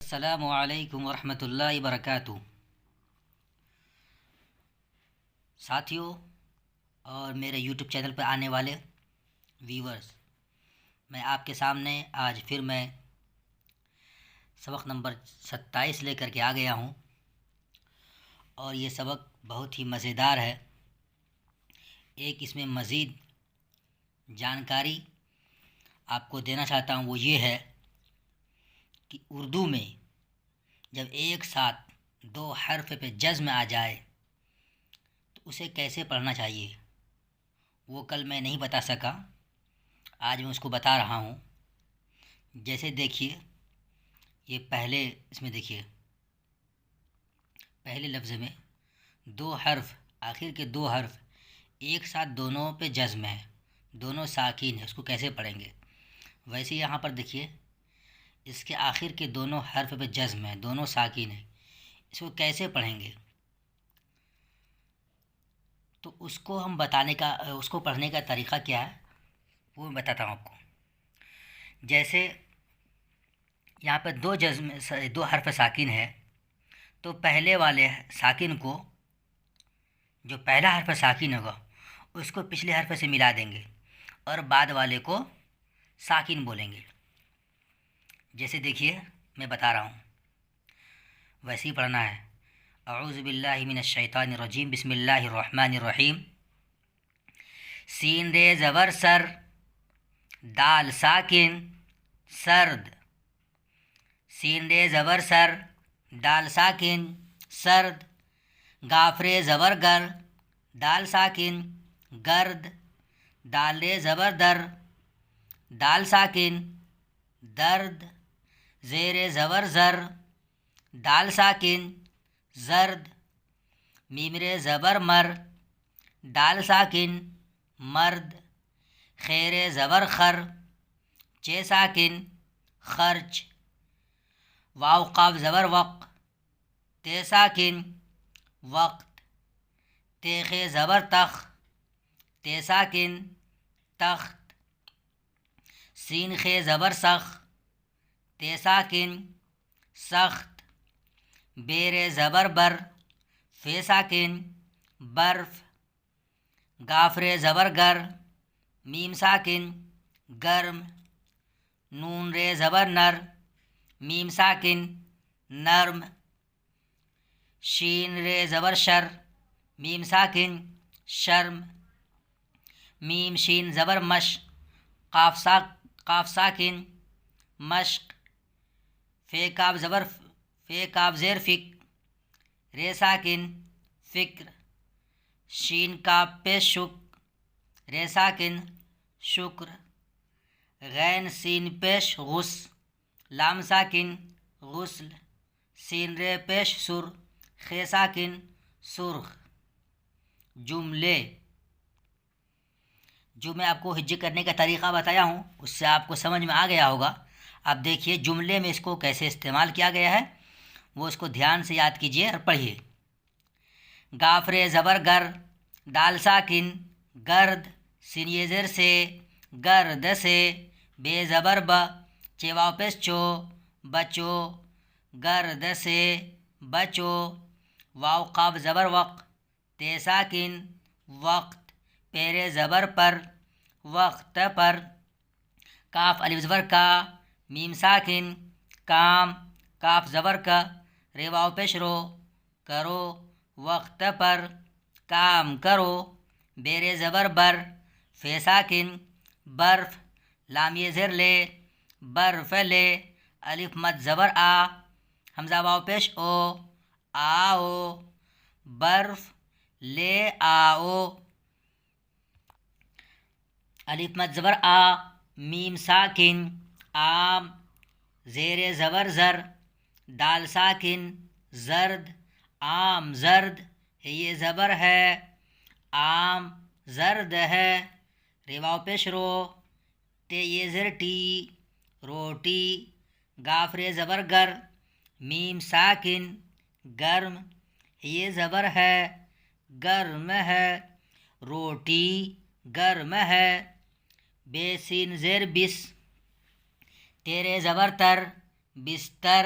السلام علیکم ورحمۃ اللہ وبرکاتہ۔ ساتھیوں اور میرے یوٹیوب چینل پر آنے والے ویورز، میں آپ کے سامنے آج پھر میں سبق نمبر 27 لے کر کے آ گیا ہوں، اور یہ سبق بہت ہی مزیدار ہے۔ ایک اس میں مزید جانکاری آپ کو دینا چاہتا ہوں، وہ یہ ہے کہ اردو میں جب ایک ساتھ دو حرف پہ جزم آ جائے تو اسے کیسے پڑھنا چاہیے، وہ کل میں نہیں بتا سکا، آج میں اس کو بتا رہا ہوں۔ جیسے دیکھیے، یہ اس میں دیکھیے، پہلے لفظ میں دو حرف، آخر کے دو حرف ایک ساتھ دونوں پہ جزم ہے، دونوں ساکن ہے، اس کو کیسے پڑھیں گے؟ ویسے یہاں پر دیکھیے، اس کے آخر کے دونوں حرف پہ جزم ہے، دونوں ساکن ہیں، اس کو کیسے پڑھیں گے؟ تو اس کو پڑھنے کا طریقہ کیا ہے وہ میں بتاتا ہوں آپ کو۔ جیسے یہاں پہ دو حرف ساکن ہے، تو پہلے والے ساکن کو، جو پہلا حرف ساکن ہوگا اس کو پچھلے حرف سے ملا دیں گے، اور بعد والے کو ساکن بولیں گے۔ جیسے دیکھیے میں بتا رہا ہوں، ویسے ہی پڑھنا ہے۔ اعوذ باللہ من الشیطان الرجیم، بسم اللہ الرحمن الرحیم۔ سین رے زبر سر، دال ساکن سرد۔ سین رے زبر سر، دال ساکن سرد۔ گاف رے زبر گر، دال ساکن گرد۔ دال رے زبر در، دال ساکن درد۔ زیر زبر زر، دال ساکن زرد۔ میم رے زبر مر، دال ساکن مرد۔ خیر زبر خر، چے ساکن خرچ۔ واو قاف زبر وق، تے ساکن وقت۔ تیخ زبر تخ، تے ساکن تخت۔ سین خے زبر سخ، تے ساکن سخت۔ بیر زبر بر، فے ساکن برف۔ گاف رے زبر گر، میم ساکن گرم۔ نون رے زبر نر، میم ساکن نرم۔ شین رے زبر شر، میم ساکن شرم۔ میم شین زبر مش، قاف ساکن مشق۔ فے کاف زیر فک، رے ساکن فکر۔ شین کاف پیش شک، رے ساکن شکر۔ غین سین پیش غس، لام ساکن غسل۔ سین رے پیش سر، خے ساکن سرخ۔ جملے، جو میں آپ کو ہجے کرنے کا طریقہ بتایا ہوں اس سے آپ کو سمجھ میں آ گیا ہوگا۔ اب دیکھیے جملے میں اس کو کیسے استعمال کیا گیا ہے، وہ اس کو دھیان سے یاد کیجیے اور پڑھیے۔ گاف رے زبر گر، دال ساکن گرد۔ سین یہ زیر سے، گرد سے۔ بے زبر ب، چے واو پیش چو، بچو۔ گرد سے بچو۔ واو قاف زبر وق، تے ساکن وقت۔ پیرے زبر پر، وقت پر۔ کاف الف زبر کا، میم ساکن کام۔ کاف زبر کا، رے واو پیش رو، کرو۔ وقت پر کام کرو۔ بیرے زبر بر، فے ساکن برف۔ لام یہ زر لے، برف لے۔ الف مد زبر آ، حمزہ واو پیش او، آؤ۔ برف لے آؤ۔ الف مد زبر آ، میم ساکن آم۔ زیر زبر زر، دال ساکن زرد۔ آم زرد، یہ زبر ہے، آم زرد ہے۔ رے واو پیش رو، تے یہ زر ٹی، روٹی۔ گاف رے زبر گر، میم ساکن گرم، یہ زبر ہے، گرم ہے۔ روٹی گرم ہے۔ بے سین زیر بس، تیرے زبر تر، بستر۔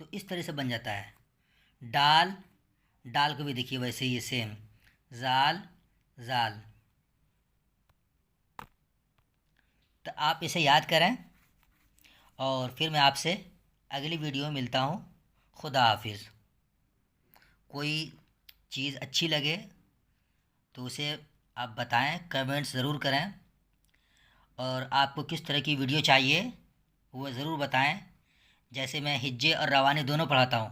تو اس طرح سے بن جاتا ہے۔ ڈال، ڈال کو بھی دیکھیے ویسے ہی سیم، زال، زال۔ تو آپ اسے یاد کریں، اور پھر میں آپ سے اگلی ویڈیو میں ملتا ہوں۔ خدا حافظ۔ کوئی چیز اچھی لگے تو اسے آپ بتائیں، کمنٹس ضرور کریں، اور آپ کو کس طرح کی ویڈیو چاہیے وہ ضرور بتائیں۔ جیسے میں ہجے اور روانی دونوں پڑھاتا ہوں،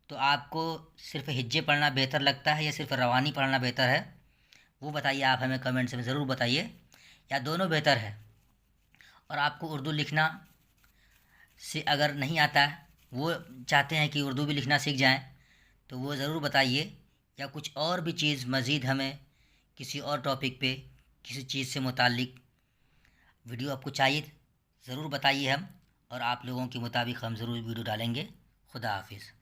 تو آپ کو صرف ہجے پڑھنا بہتر لگتا ہے یا صرف روانی پڑھنا بہتر ہے، وہ بتائیے، آپ ہمیں کمنٹس میں ضرور بتائیے، یا دونوں بہتر ہے۔ اور آپ کو اردو لکھنا سے اگر نہیں آتا ہے، وہ چاہتے ہیں کہ اردو بھی لکھنا سیکھ جائیں، تو وہ ضرور بتائیے، یا کچھ اور بھی چیز مزید ہمیں کسی اور ٹاپک پہ کسی چیز سے متعلق ویڈیو آپ کو چاہیے، ضرور بتائیے، ہم اور آپ لوگوں کے مطابق ہم ضرور ویڈیو ڈالیں گے۔ خدا حافظ۔